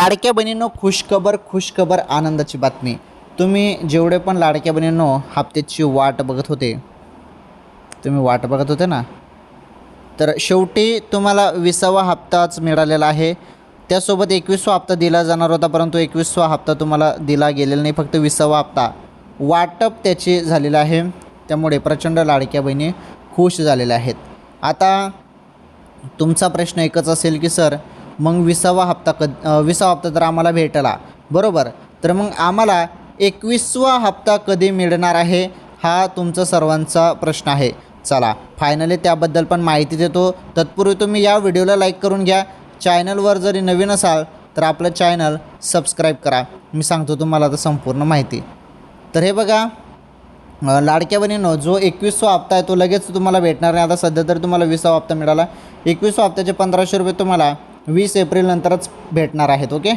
लाडक्या बहिणींनो, खुशखबर आनंदाची बातमी. तुम्ही जेवढे पण लाडक्या बहिणींनो हप्त्याची वाट बघत होते, ना, तर शेवटी तुम्हाला 20वा हप्ताच मिळालेला आहे. त्यासोबत 21वा हप्ता दिला जाणार होता, परंतु 21वा हप्ता तुम्हाला दिला गेलेला नाही. फक्त 20वा हप्ता वाटप त्याचे झालेलं आहे. त्यामुळे प्रचंड लाडक्या बहिणी खुश झालेल्या आहेत. आता तुमचा प्रश्न एकच असेल की सर, मग 20वा हप्ता तर आम्हाला भेटला, बरोबर, तर मग आम्हाला 21वा हप्ता कधी मिळणार आहे, हा तुमचा सर्वांचा प्रश्न आहे. चला फायनली त्याबद्दल पण माहिती देतो. तत्पूर्वी तुम्ही या व्हिडिओला लाईक करून घ्या. चॅनलवर जरी नवीन असाल तर आपलं चॅनल सबस्क्राईब करा. मी सांगतो तुम्हाला आता संपूर्ण माहिती. तर हे बघा, लाडक्या बहिणींनो, जो 21वा हप्ता आहे तो लगेच तुम्हाला भेटणार नाही. आता सध्या तर तुम्हाला 20वा हप्ता मिळाला. 21वा हप्त्याचे 1500 रुपये तुम्हाला 20 एप्रिल नंतरच भेटणार आहेत. ओके.